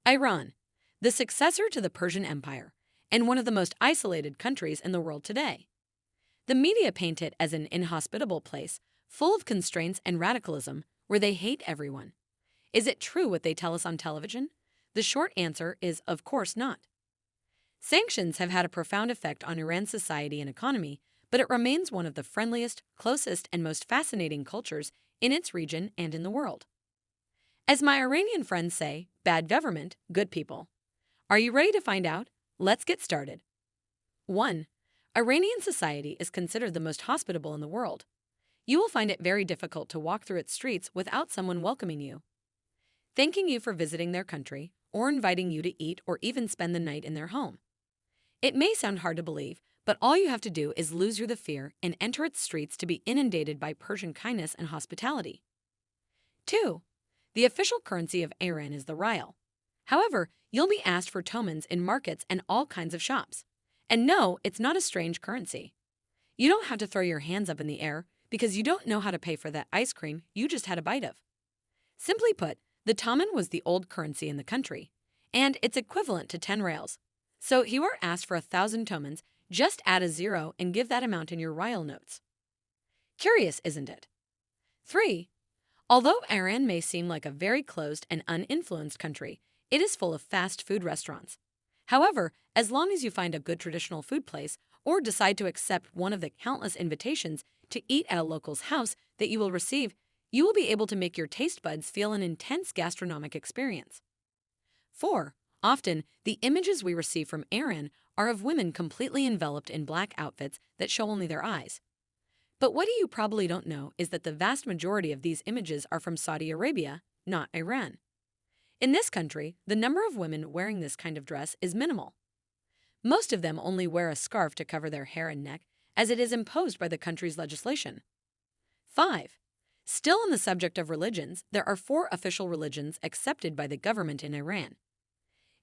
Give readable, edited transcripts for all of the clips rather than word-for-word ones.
Iran, the successor to the Persian Empire, and one of the most isolated countries in the world today. The media paint it as an inhospitable place, full of constraints and radicalism, where they hate everyone. Is it true what they tell us on television? The short answer is, of course not. Sanctions have had a profound effect on Iran's society and economy, but it remains one of the friendliest, closest, and most fascinating cultures in its region and in the world. As my Iranian friends say, bad government, good people. Are you ready to find out? Let's get started. 1. Iranian society is considered the most hospitable in the world. You will find it very difficult to walk through its streets without someone welcoming you, thanking you for visiting their country, or inviting you to eat or even spend the night in their home. It may sound hard to believe, but all you have to do is lose the fear and enter its streets to be inundated by Persian kindness and hospitality. 2. The official currency of Iran is the rial. However, you'll be asked for tomans in markets and all kinds of shops. And no, it's not a strange currency. You don't have to throw your hands up in the air because you don't know how to pay for that ice cream you just had a bite of. Simply put, the toman was the old currency in the country, and it's equivalent to 10 reals. So if you are asked for 1,000 tomans, just add a zero and give that amount in your rial notes. Curious, isn't it? 3. Although Iran may seem like a very closed and uninfluenced country, it is full of fast food restaurants. However, as long as you find a good traditional food place or decide to accept one of the countless invitations to eat at a local's house that you will receive, you will be able to make your taste buds feel an intense gastronomic experience. 4. Often, the images we receive from Iran are of women completely enveloped in black outfits that show only their eyes. But what you probably don't know is that the vast majority of these images are from Saudi Arabia, not Iran. In this country, the number of women wearing this kind of dress is minimal. Most of them only wear a scarf to cover their hair and neck, as it is imposed by the country's legislation. 5. Still on the subject of religions, there are 4 official religions accepted by the government in Iran: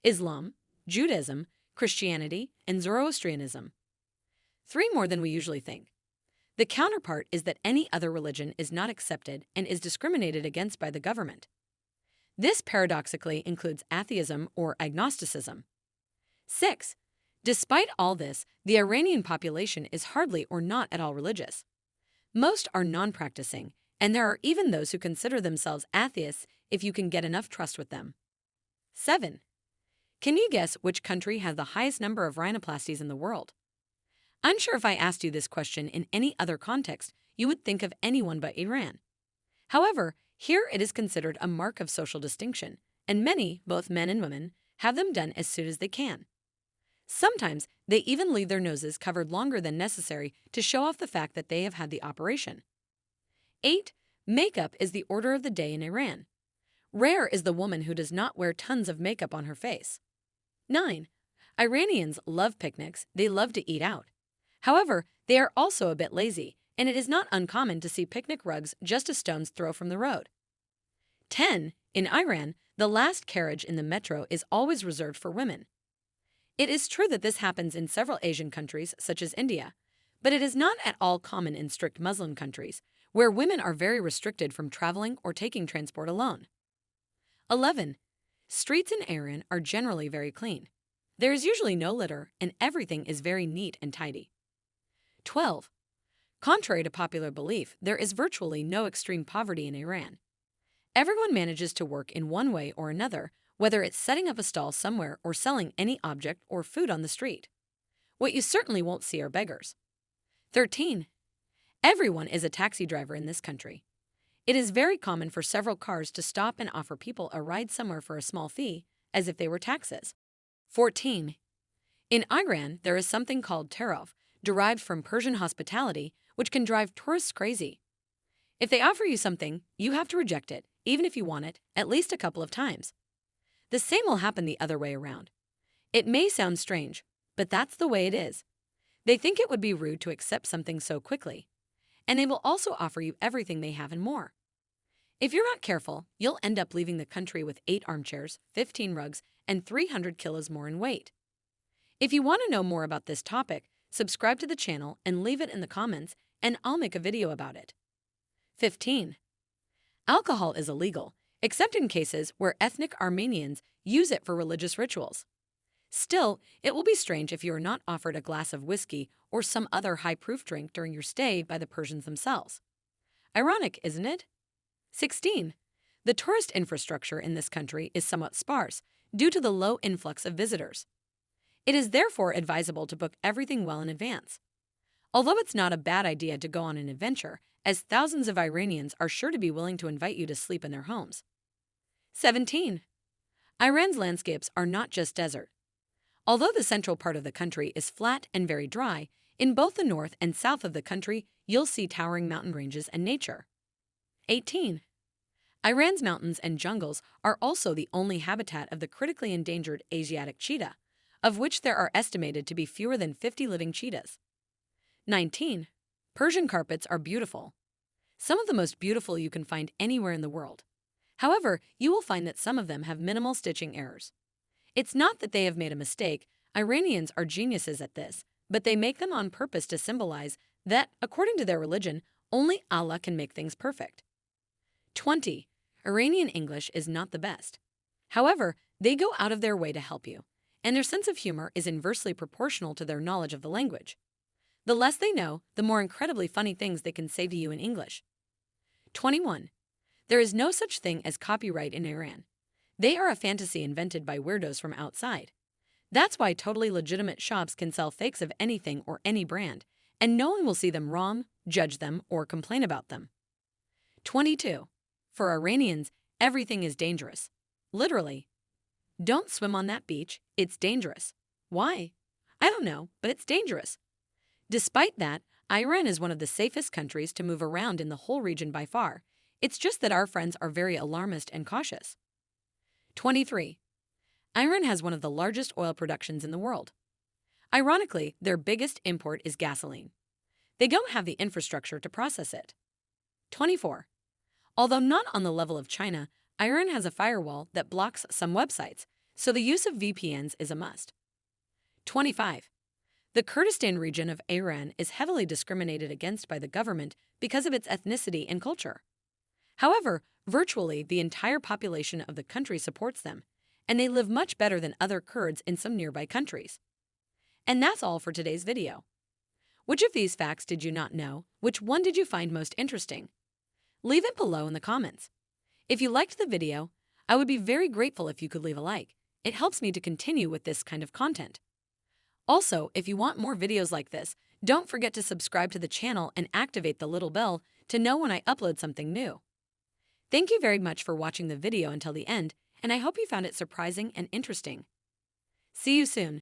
Islam, Judaism, Christianity, and Zoroastrianism. 3 more than we usually think. The counterpart is that any other religion is not accepted and is discriminated against by the government. This paradoxically includes atheism or agnosticism. 6. Despite all this, the Iranian population is hardly or not at all religious. Most are non-practicing, and there are even those who consider themselves atheists if you can get enough trust with them. 7. Can you guess which country has the highest number of rhinoplasties in the world? I'm sure if I asked you this question in any other context, you would think of anyone but Iran. However, here it is considered a mark of social distinction, and many, both men and women, have them done as soon as they can. Sometimes they even leave their noses covered longer than necessary to show off the fact that they have had the operation. 8. Makeup is the order of the day in Iran. Rare is the woman who does not wear tons of makeup on her face. 9. Iranians love picnics, they love to eat out. However, they are also a bit lazy, and it is not uncommon to see picnic rugs just a stone's throw from the road. 10. In Iran, the last carriage in the metro is always reserved for women. It is true that this happens in several Asian countries, such as India, but it is not at all common in strict Muslim countries, where women are very restricted from traveling or taking transport alone. 11. Streets in Iran are generally very clean. There is usually no litter, and everything is very neat and tidy. 12. Contrary to popular belief, there is virtually no extreme poverty in Iran. Everyone manages to work in one way or another, whether it's setting up a stall somewhere or selling any object or food on the street. What you certainly won't see are beggars. 13. Everyone is a taxi driver in this country. It is very common for several cars to stop and offer people a ride somewhere for a small fee, as if they were taxes. 14. In Iran, there is something called Tariff, derived from Persian hospitality, which can drive tourists crazy. If they offer you something, you have to reject it, even if you want it, at least a couple of times. The same will happen the other way around. It may sound strange, but that's the way it is. They think it would be rude to accept something so quickly, and they will also offer you everything they have and more. If you're not careful, you'll end up leaving the country with 8 armchairs, 15 rugs, and 300 kilos more in weight. If you want to know more about this topic, subscribe to the channel and leave it in the comments, and I'll make a video about it. 15. Alcohol is illegal, except in cases where ethnic Armenians use it for religious rituals. Still, it will be strange if you are not offered a glass of whiskey or some other high-proof drink during your stay by the Persians themselves. Ironic, isn't it? 16. The tourist infrastructure in this country is somewhat sparse due to the low influx of visitors. It is therefore advisable to book everything well in advance. Although it's not a bad idea to go on an adventure, as thousands of Iranians are sure to be willing to invite you to sleep in their homes. 17. Iran's landscapes are not just desert. Although the central part of the country is flat and very dry, in both the north and south of the country you'll see towering mountain ranges and nature. 18. Iran's mountains and jungles are also the only habitat of the critically endangered Asiatic cheetah, of which there are estimated to be fewer than 50 living cheetahs. 19. Persian carpets are beautiful. Some of the most beautiful you can find anywhere in the world. However, you will find that some of them have minimal stitching errors. It's not that they have made a mistake. Iranians are geniuses at this, but they make them on purpose to symbolize that, according to their religion, only Allah can make things perfect. 20. Iranian English is not the best. However, they go out of their way to help you, and their sense of humor is inversely proportional to their knowledge of the language. The less they know, the more incredibly funny things they can say to you in English. 21. There is no such thing as copyright in Iran. They are a fantasy invented by weirdos from outside. That's why totally legitimate shops can sell fakes of anything or any brand, and no one will see them wrong, judge them, or complain about them. 22. For Iranians, everything is dangerous. Literally. Don't swim on that beach, it's dangerous. Why? I don't know, but it's dangerous. Despite that, Iran is one of the safest countries to move around in the whole region by far. It's just that our friends are very alarmist and cautious. 23. Iran has one of the largest oil productions in the world. Ironically, their biggest import is gasoline. They don't have the infrastructure to process it. 24. Although not on the level of China, Iran has a firewall that blocks some websites, so the use of VPNs is a must. 25. The Kurdistan region of Iran is heavily discriminated against by the government because of its ethnicity and culture. However, virtually the entire population of the country supports them, and they live much better than other Kurds in some nearby countries. And that's all for today's video. Which of these facts did you not know? Which one did you find most interesting? Leave it below in the comments. If you liked the video, I would be very grateful if you could leave a like. It helps me to continue with this kind of content. Also, if you want more videos like this, don't forget to subscribe to the channel and activate the little bell to know when I upload something new. Thank you very much for watching the video until the end, and I hope you found it surprising and interesting. See you soon.